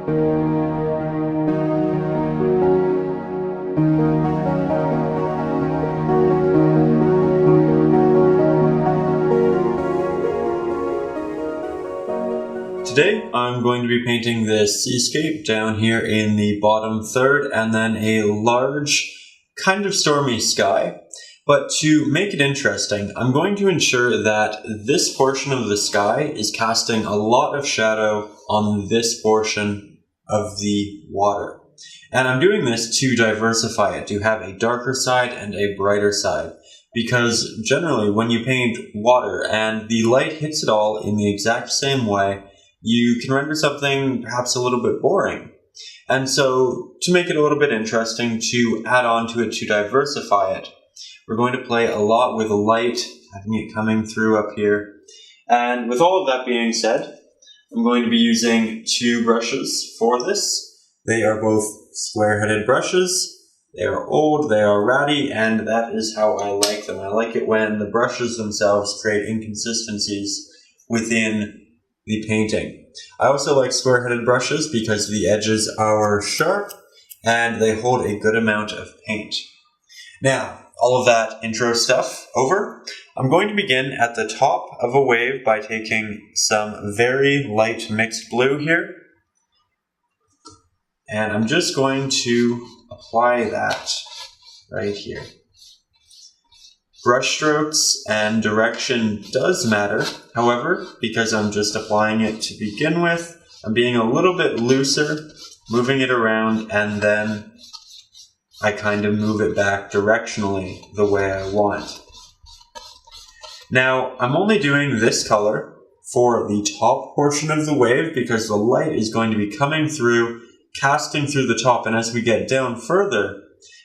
Today I'm going to be painting this seascape down here in the bottom third and then a large kind of stormy sky. But to make it interesting, I'm going to ensure that this portion of the sky is casting a lot of shadow on this portion of the water. And I'm doing this to diversify it, to have a darker side and a brighter side. Because generally when you paint water and the light hits it all in the exact same way, you can render something perhaps a little bit boring. And so, to make it a little bit interesting, to add on to it, to diversify it, we're going to play a lot with light, having it coming through up here. And with all of that being said, I'm going to be using two brushes for this. They are both square-headed brushes. They are old, they are ratty, and that is how I like them. I like it when the brushes themselves create inconsistencies within the painting. I also like square-headed brushes because the edges are sharp and they hold a good amount of paint. Now, all of that intro stuff over, I'm going to begin at the top of a wave by taking some very light mixed blue here. And I'm just going to apply that right here. Brush strokes and direction does matter, however, because I'm just applying it to begin with, I'm being a little bit looser, moving it around, and then I kind of move it back directionally the way I want. Now, I'm only doing this color for the top portion of the wave because the light is going to be coming through, casting through the top, and as we get down further,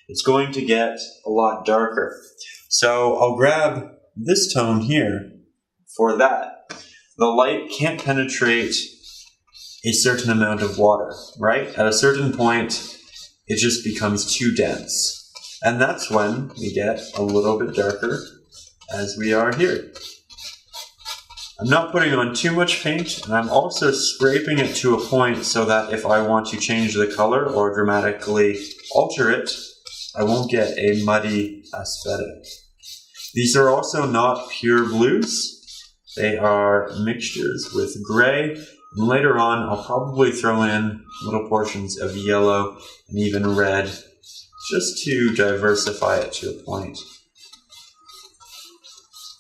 it's going to get a lot darker. So I'll grab this tone here for that. The light can't penetrate a certain amount of water, right? At a certain point, it just becomes too dense. And that's when we get a little bit darker, as we are here. I'm not putting on too much paint, and I'm also scraping it to a point so that if I want to change the color or dramatically alter it, I won't get a muddy aesthetic. These are also not pure blues. They are mixtures with gray, and later on I'll probably throw in little portions of yellow and even red, just to diversify it to a point.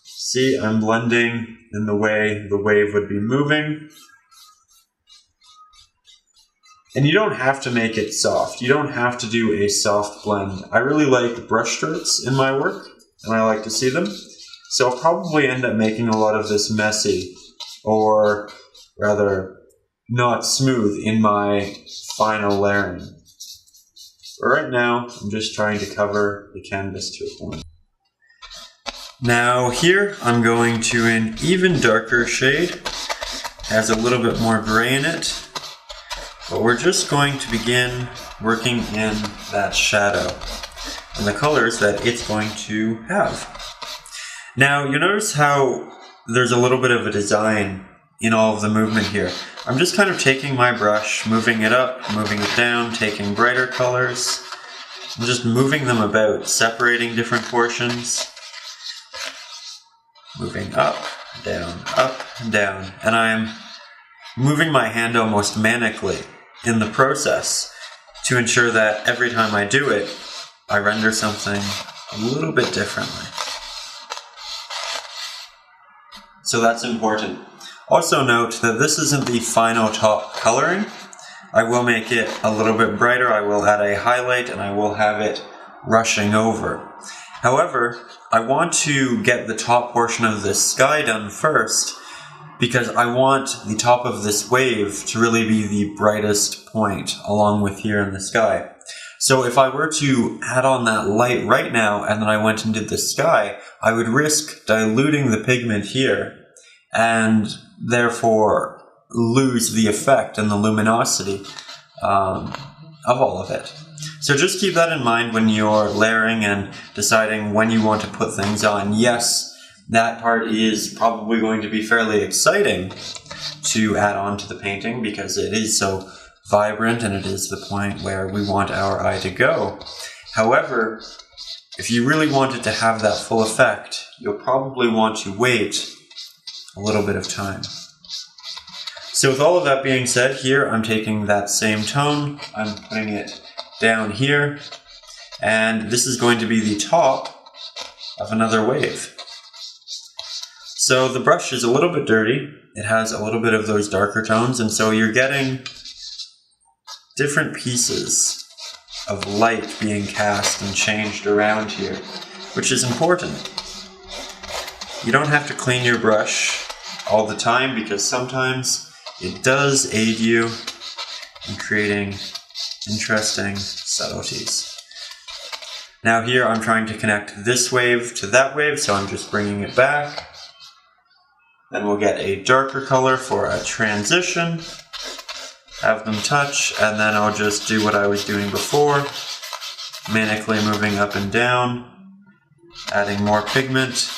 See, I'm blending in the way the wave would be moving. And you don't have to make it soft. You don't have to do a soft blend. I really like brush strokes in my work, and I like to see them. So I'll probably end up making a lot of this messy, or rather not smooth in my final layering. But right now, I'm just trying to cover the canvas to a point. Now here, I'm going to an even darker shade. It has a little bit more gray in it. But we're just going to begin working in that shadow and the colors that it's going to have. Now, you notice how there's a little bit of a design in all of the movement here. I'm just kind of taking my brush, moving it up, moving it down, taking brighter colors, and just moving them about, separating different portions, moving up, and down, and I'm moving my hand almost manically in the process to ensure that every time I do it, I render something a little bit differently. So that's important. Also note that this isn't the final top coloring. I will make it a little bit brighter, I will add a highlight, and I will have it rushing over. However, I want to get the top portion of this sky done first, because I want the top of this wave to really be the brightest point along with here in the sky. So if I were to add on that light right now and then I went and did the sky, I would risk diluting the pigment here and therefore lose the effect and the luminosity of all of it. So just keep that in mind when you're layering and deciding when you want to put things on. Yes, that part is probably going to be fairly exciting to add on to the painting because it is so vibrant, and it is the point where we want our eye to go. However, if you really want it to have that full effect, you'll probably want to wait a little bit of time. So with all of that being said, here I'm taking that same tone, I'm putting it down here, and this is going to be the top of another wave. So the brush is a little bit dirty, it has a little bit of those darker tones, and so you're getting different pieces of light being cast and changed around here, which is important. You don't have to clean your brush all the time because sometimes it does aid you in creating interesting subtleties. Now here I'm trying to connect this wave to that wave, so I'm just bringing it back. Then we'll get a darker color for a transition, have them touch, and then I'll just do what I was doing before, manically moving up and down, adding more pigment,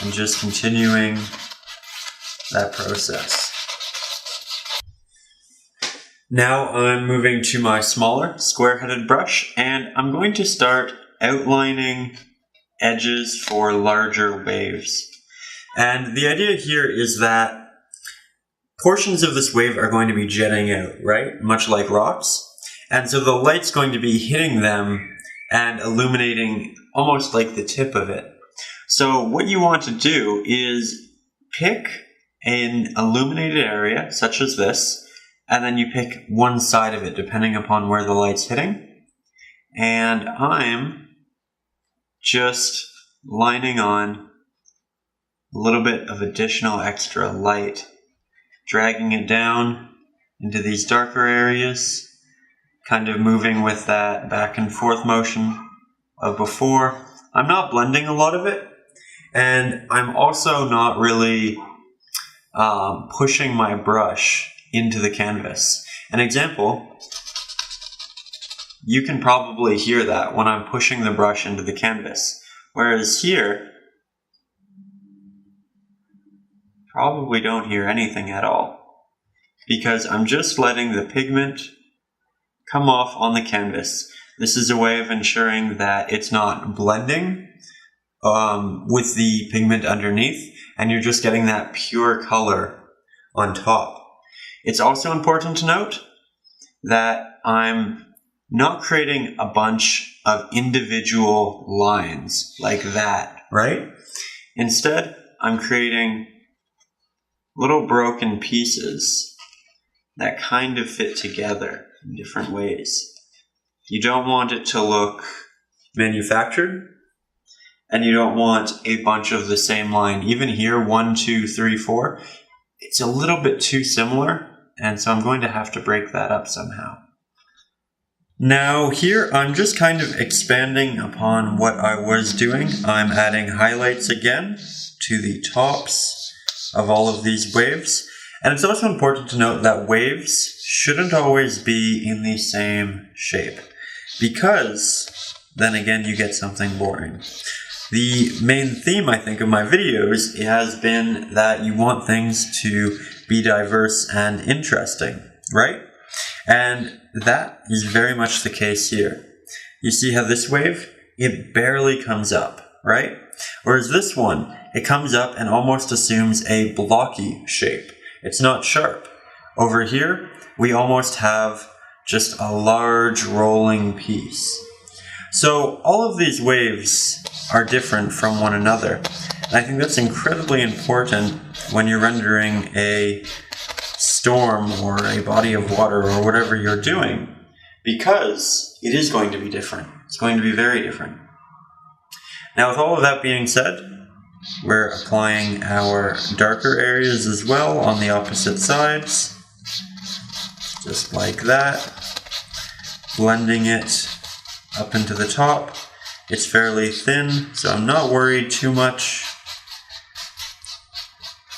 and just continuing that process. Now I'm moving to my smaller square-headed brush, and I'm going to start outlining edges for larger waves. And the idea here is that portions of this wave are going to be jetting out, right? Much like rocks. And so the light's going to be hitting them and illuminating almost like the tip of it. So what you want to do is pick an illuminated area, such as this, and then you pick one side of it, depending upon where the light's hitting. And I'm just lining on a little bit of additional extra light, dragging it down into these darker areas, kind of moving with that back and forth motion of before. I'm not blending a lot of it, and I'm also not really pushing my brush into the canvas. An example, you can probably hear that when I'm pushing the brush into the canvas, whereas here, probably don't hear anything at all, because I'm just letting the pigment come off on the canvas. This is a way of ensuring that it's not blending with the pigment underneath, and you're just getting that pure color on top. It's also important to note that I'm not creating a bunch of individual lines like that, right? Instead, I'm creating little broken pieces that kind of fit together in different ways. You don't want it to look manufactured, and you don't want a bunch of the same line. Even here, 1, 2, 3, 4, it's a little bit too similar, and so I'm going to have to break that up somehow. Now here, I'm just kind of expanding upon what I was doing. I'm adding highlights again to the tops of all of these waves. And it's also important to note that waves shouldn't always be in the same shape, because then again you get something boring. The main theme, I think, of my videos has been that you want things to be diverse and interesting, right? And that is very much the case here. You see how this wave, it barely comes up, right? Whereas this one, it comes up and almost assumes a blocky shape. It's not sharp. Over here, we almost have just a large rolling piece. So all of these waves are different from one another. And I think that's incredibly important when you're rendering a storm or a body of water or whatever you're doing, because it is going to be different. It's going to be very different. Now, with all of that being said, we're applying our darker areas as well on the opposite sides, just like that, blending it up into the top. It's fairly thin, so I'm not worried too much.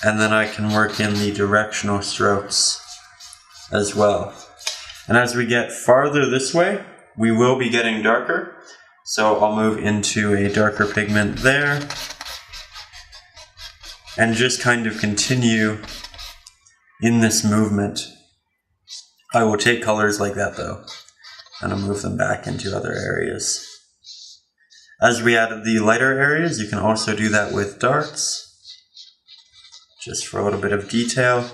And then I can work in the directional strokes as well. And as we get farther this way, we will be getting darker. So I'll move into a darker pigment there, and just kind of continue in this movement I will take colors like that though, and I'll move them back into other areas. As we added the lighter areas, you can also do that with darks, just for a little bit of detail.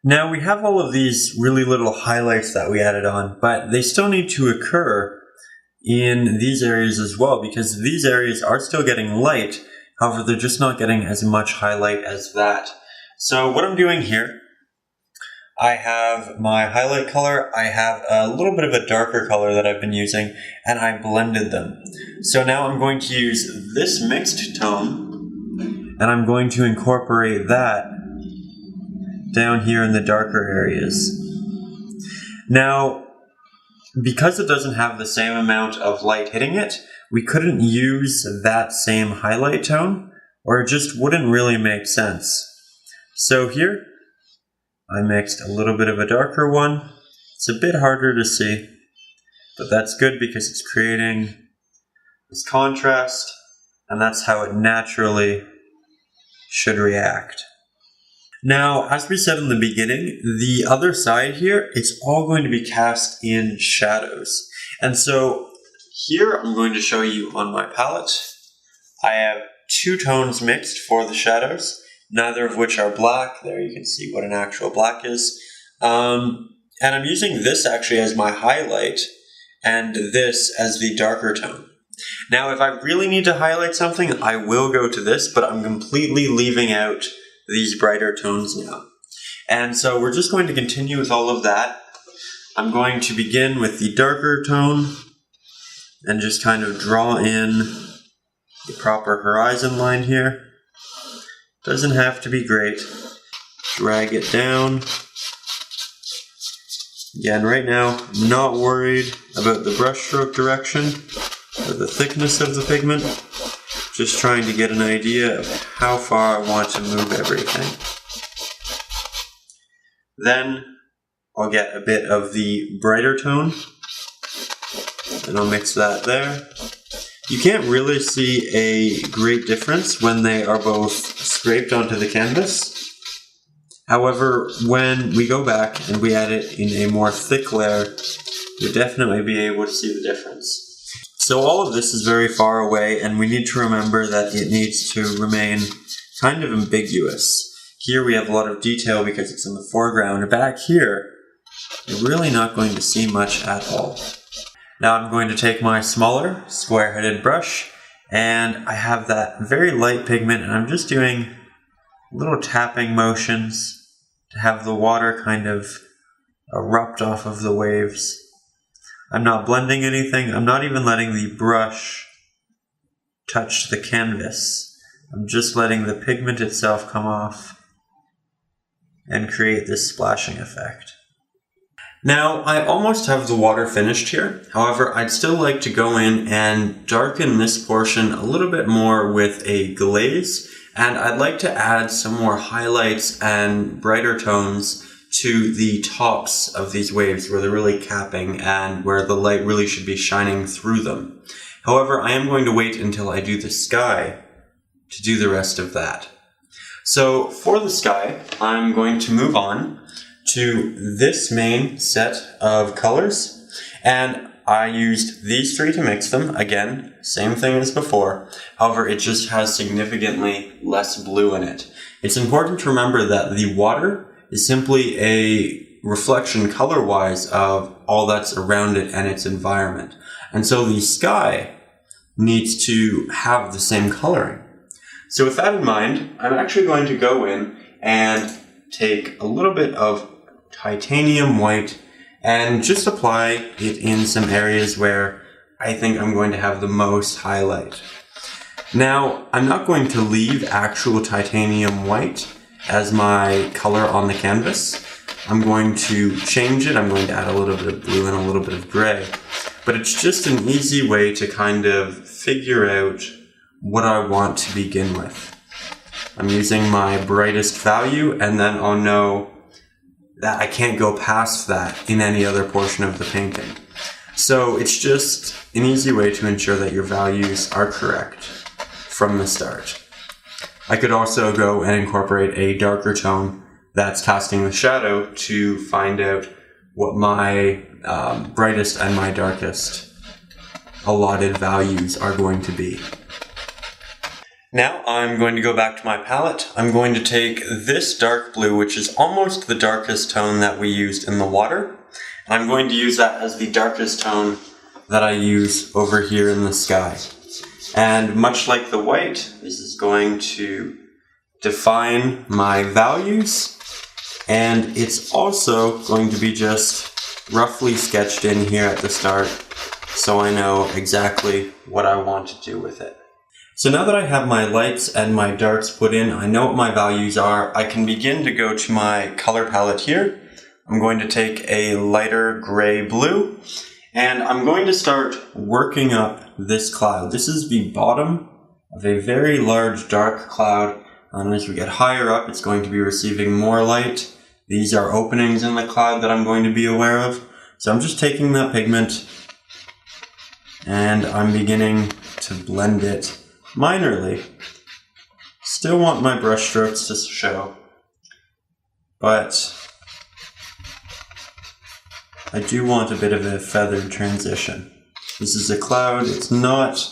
Now we have all of these really little highlights that we added on, but they still need to occur in these areas as well, because these areas are still getting light, however they're just not getting as much highlight as that. So what I'm doing here, I have my highlight color, I have a little bit of a darker color that I've been using, and I blended them. So now I'm going to use this mixed tone, and I'm going to incorporate that down here in the darker areas. Now, because it doesn't have the same amount of light hitting it, we couldn't use that same highlight tone, or it just wouldn't really make sense. So here, I mixed a little bit of a darker one. It's a bit harder to see, but that's good because it's creating this contrast, and that's how it naturally should react. Now, as we said in the beginning, the other side here, it's all going to be cast in shadows. And so here I'm going to show you on my palette, I have two tones mixed for the shadows, neither of which are black. There you can see what an actual black is. And I'm using this actually as my highlight and this as the darker tone. Now, if I really need to highlight something, I will go to this, but I'm completely leaving out these brighter tones now. And so we're just going to continue with all of that. I'm going to begin with the darker tone and just kind of draw in the proper horizon line here. Doesn't have to be great. Drag it down. Again, right now, I'm not worried about the brushstroke direction or the thickness of the pigment. Just trying to get an idea of how far I want to move everything. Then I'll get a bit of the brighter tone, and I'll mix that there. You can't really see a great difference when they are both scraped onto the canvas. However, when we go back and we add it in a more thick layer, you'll definitely be able to see the difference. So all of this is very far away, and we need to remember that it needs to remain kind of ambiguous. Here we have a lot of detail because it's in the foreground. Back here, you're really not going to see much at all. Now I'm going to take my smaller square-headed brush, and I have that very light pigment, and I'm just doing little tapping motions to have the water kind of erupt off of the waves. I'm not blending anything. I'm not even letting the brush touch the canvas. I'm just letting the pigment itself come off and create this splashing effect. Now, I almost have the water finished here. However, I'd still like to go in and darken this portion a little bit more with a glaze, and I'd like to add some more highlights and brighter tones to the tops of these waves where they're really capping and where the light really should be shining through them. However, I am going to wait until I do the sky to do the rest of that. So for the sky, I'm going to move on to this main set of colors, and I used these three to mix them. Again, same thing as before. However, it just has significantly less blue in it. It's important to remember that the water is simply a reflection color-wise of all that's around it and its environment. And so the sky needs to have the same coloring. So with that in mind, I'm actually going to go in and take a little bit of titanium white and just apply it in some areas where I think I'm going to have the most highlight. Now, I'm not going to leave actual titanium white as my color on the canvas. I'm going to change it. I'm going to add a little bit of blue and a little bit of gray. But it's just an easy way to kind of figure out what I want to begin with. I'm using my brightest value, and then I'll know that I can't go past that in any other portion of the painting. So it's just an easy way to ensure that your values are correct from the start. I could also go and incorporate a darker tone that's casting the shadow to find out what my brightest and my darkest allotted values are going to be. Now I'm going to go back to my palette. I'm going to take this dark blue, which is almost the darkest tone that we used in the water. And I'm going to use that as the darkest tone that I use over here in the sky. And much like the white, this is going to define my values. And it's also going to be just roughly sketched in here at the start, so I know exactly what I want to do with it. So now that I have my lights and my darks put in, I know what my values are, I can begin to go to my color palette here. I'm going to take a lighter gray blue, and I'm going to start working up this cloud. This is the bottom of a very large dark cloud, and as we get higher up, it's going to be receiving more light. These are openings in the cloud that I'm going to be aware of. So I'm just taking that pigment, and I'm beginning to blend it minorly. Still want my brush strokes to show, but I do want a bit of a feathered transition. This is a cloud, it's not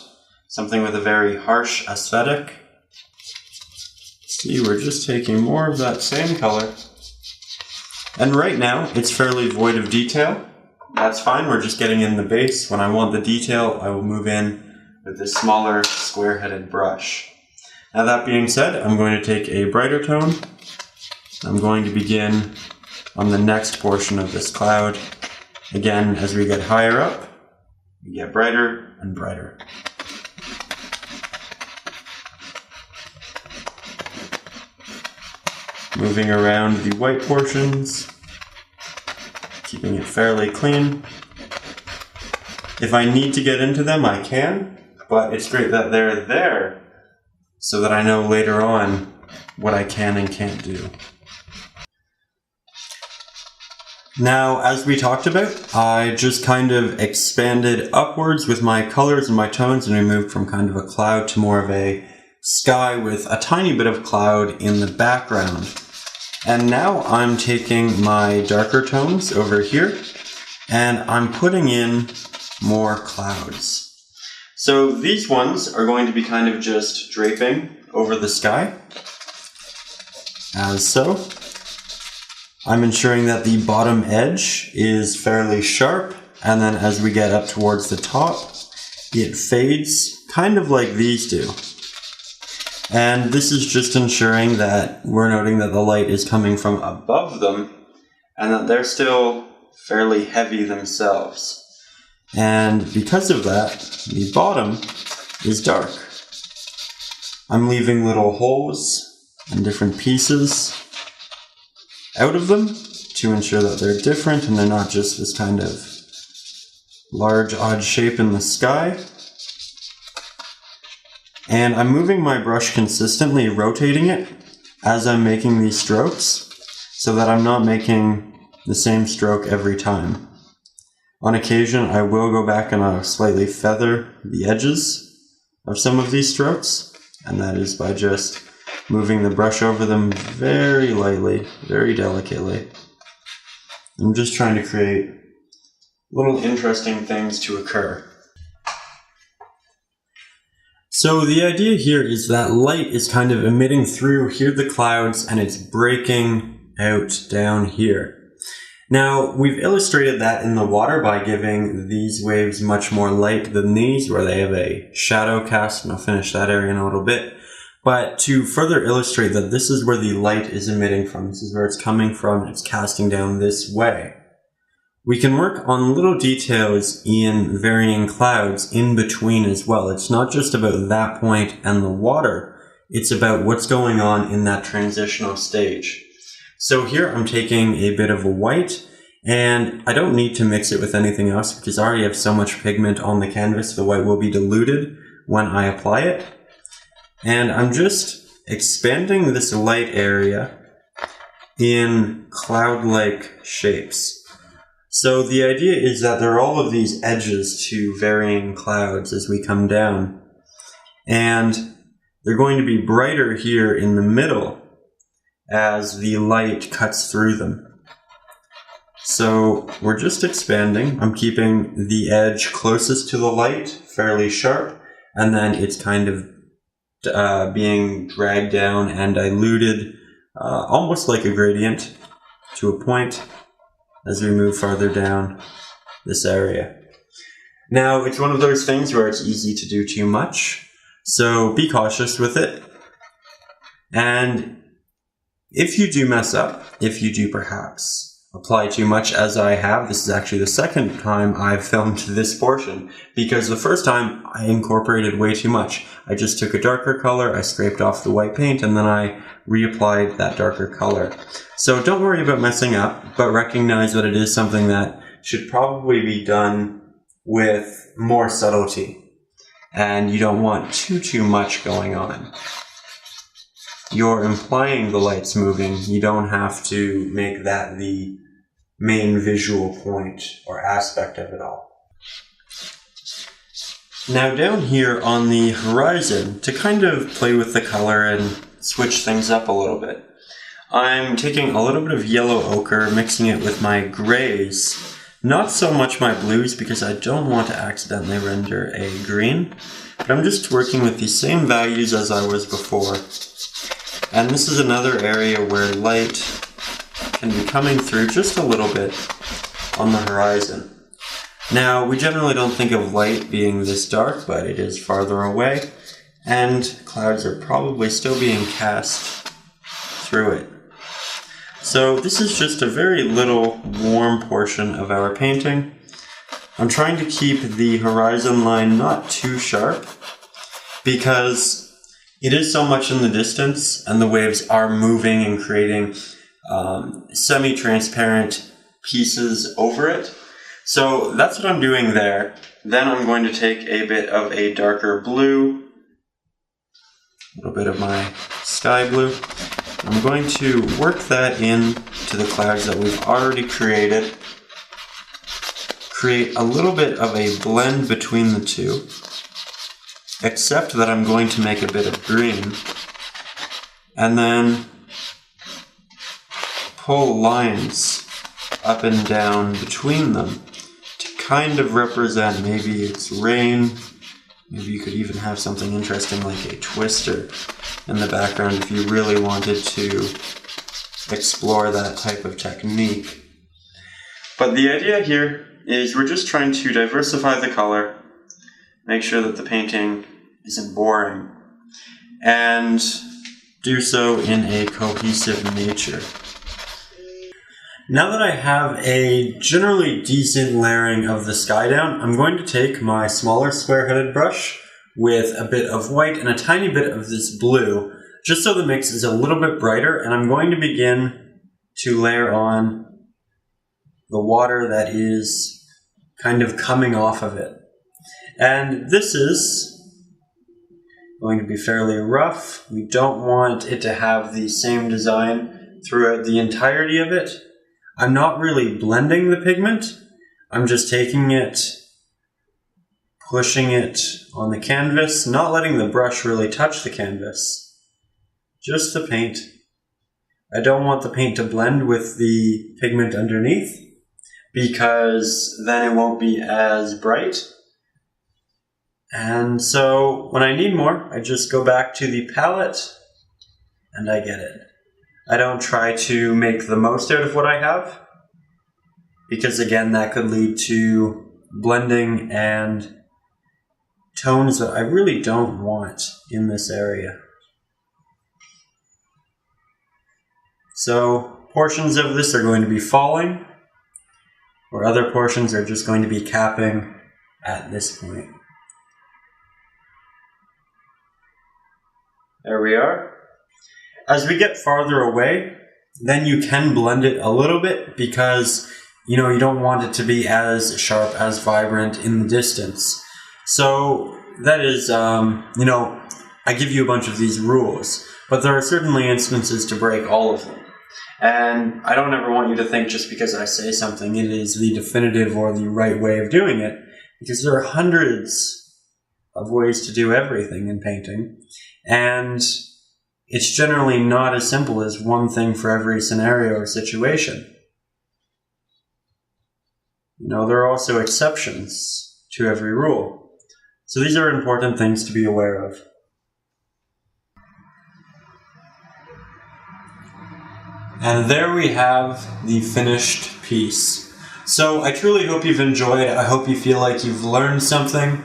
something with a very harsh aesthetic. See, we're just taking more of that same color. And right now, it's fairly void of detail. That's fine, we're just getting in the base. When I want the detail, I will move in with this smaller square-headed brush. Now that being said, I'm going to take a brighter tone. I'm going to begin on the next portion of this cloud. Again, as we get higher up, we get brighter and brighter. Moving around the white portions, keeping it fairly clean. If I need to get into them, I can. But it's great that they're there so that I know later on what I can and can't do. Now, as we talked about, I just kind of expanded upwards with my colors and my tones, and we moved from kind of a cloud to more of a sky with a tiny bit of cloud in the background. And now I'm taking my darker tones over here, and I'm putting in more clouds. So these ones are going to be kind of just draping over the sky, as so. I'm ensuring that the bottom edge is fairly sharp, and then as we get up towards the top, it fades kind of like these do. And this is just ensuring that we're noting that the light is coming from above them, and that they're still fairly heavy themselves. And because of that, the bottom is dark. I'm leaving little holes and different pieces out of them to ensure that they're different and they're not just this kind of large odd shape in the sky. And I'm moving my brush consistently, rotating it as I'm making these strokes so that I'm not making the same stroke every time. On occasion, I will go back and I'll slightly feather the edges of some of these strokes, and that is by just moving the brush over them very lightly, very delicately. I'm just trying to create little interesting things to occur. So the idea here is that light is kind of emitting through here the clouds, and it's breaking out down here. Now, we've illustrated that in the water by giving these waves much more light than these, where they have a shadow cast, and I'll finish that area in a little bit. But to further illustrate that this is where the light is emitting from, this is where it's coming from, and it's casting down this way. We can work on little details in varying clouds in between as well. It's not just about that point and the water, it's about what's going on in that transitional stage. So here I'm taking a bit of a white, and I don't need to mix it with anything else because I already have so much pigment on the canvas, the white will be diluted when I apply it. And I'm just expanding this light area in cloud-like shapes. So the idea is that there are all of these edges to varying clouds as we come down. And they're going to be brighter here in the middle as the light cuts through them. So we're just expanding. I'm keeping the edge closest to the light, fairly sharp, and then it's kind of being dragged down and diluted, almost like a gradient, to a point as we move farther down this area. Now, it's one of those things where it's easy to do too much, so be cautious with it. And if you do mess up, if you do perhaps apply too much, as I have, this is actually the second time I've filmed this portion, because the first time I incorporated way too much. I just took a darker color, I scraped off the white paint, and then I reapplied that darker color. So don't worry about messing up, but recognize that it is something that should probably be done with more subtlety, and you don't want too much going on. You're implying the light's moving. You don't have to make that the main visual point or aspect of it all. Now down here on the horizon, to kind of play with the color and switch things up a little bit, I'm taking a little bit of yellow ochre, mixing it with my grays, not so much my blues because I don't want to accidentally render a green, but I'm just working with the same values as I was before. And this is another area where light can be coming through just a little bit on the horizon. Now, we generally don't think of light being this dark, but it is farther away, and clouds are probably still being cast through it. So this is just a very little warm portion of our painting. I'm trying to keep the horizon line not too sharp, because it is so much in the distance, and the waves are moving and creating semi-transparent pieces over it. So that's what I'm doing there. Then I'm going to take a bit of a darker blue, a little bit of my sky blue. I'm going to work that in to the clouds that we've already created. Create a little bit of a blend between the two, except that I'm going to make a bit of green, and then pull lines up and down between them to kind of represent, maybe it's rain, maybe you could even have something interesting like a twister in the background if you really wanted to explore that type of technique. But the idea here is we're just trying to diversify the color, make sure that the painting isn't boring, and do so in a cohesive nature. Now that I have a generally decent layering of the sky down, I'm going to take my smaller square-headed brush with a bit of white and a tiny bit of this blue, just so the mix is a little bit brighter, and I'm going to begin to layer on the water that is kind of coming off of it. And this is going to be fairly rough. We don't want it to have the same design throughout the entirety of it. I'm not really blending the pigment. I'm just taking it, pushing it on the canvas, not letting the brush really touch the canvas. Just the paint. I don't want the paint to blend with the pigment underneath, because then it won't be as bright. And so when I need more, I just go back to the palette and I get it. I don't try to make the most out of what I have, because again, that could lead to blending and tones that I really don't want in this area. So portions of this are going to be falling, or other portions are just going to be capping at this point. There we are. As we get farther away, then you can blend it a little bit, because you don't want it to be as sharp, as vibrant in the distance. So that is, I give you a bunch of these rules, but there are certainly instances to break all of them. And I don't ever want you to think just because I say something it is the definitive or the right way of doing it, because there are hundreds of ways to do everything in painting, and it's generally not as simple as one thing for every scenario or situation. there are also exceptions to every rule. So these are important things to be aware of. And there we have the finished piece. So I truly hope you've enjoyed. I hope you feel like you've learned something.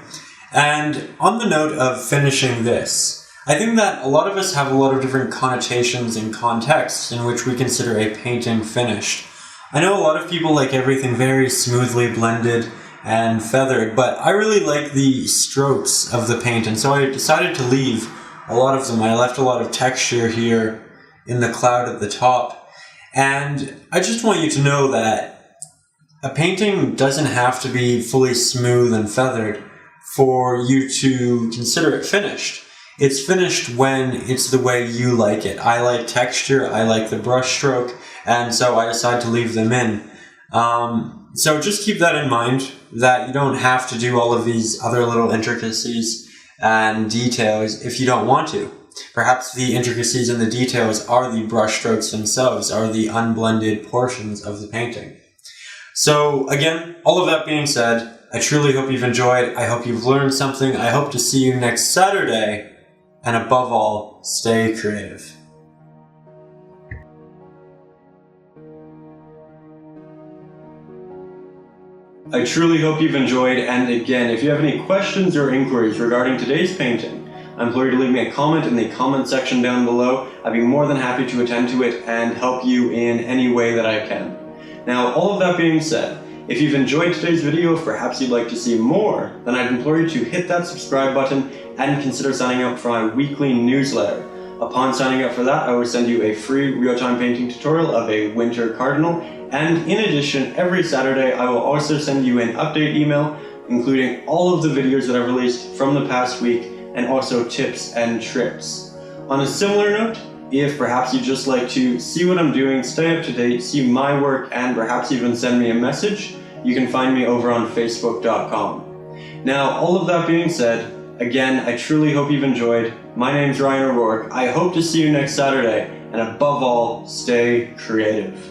And on the note of finishing this, I think that a lot of us have a lot of different connotations and contexts in which we consider a painting finished. I know a lot of people like everything very smoothly blended and feathered, but I really like the strokes of the paint, and so I decided to leave a lot of them. I left a lot of texture here in the cloud at the top, and I just want you to know that a painting doesn't have to be fully smooth and feathered for you to consider it finished. It's finished when it's the way you like it. I like texture, I like the brush stroke, and so I decided to leave them in. So just keep that in mind, that you don't have to do all of these other little intricacies and details if you don't want to. Perhaps the intricacies and the details are the brush strokes themselves, are the unblended portions of the painting. So again, all of that being said, I truly hope you've enjoyed. I hope you've learned something. I hope to see you next Saturday. And above all, stay creative. I truly hope you've enjoyed, and again, if you have any questions or inquiries regarding today's painting, I implore you to leave me a comment in the comment section down below. I'd be more than happy to attend to it and help you in any way that I can. Now, all of that being said, if you've enjoyed today's video, if perhaps you'd like to see more, then I'd implore you to hit that subscribe button and consider signing up for my weekly newsletter. Upon signing up for that, I will send you a free real-time painting tutorial of a winter cardinal, and in addition, every Saturday I will also send you an update email including all of the videos that I've released from the past week and also tips and tricks. On a similar note, if perhaps you'd just like to see what I'm doing, stay up to date, see my work, and perhaps even send me a message, you can find me over on Facebook.com. Now, all of that being said, again, I truly hope you've enjoyed. My name's Ryan O'Rourke. I hope to see you next Saturday, and above all, stay creative.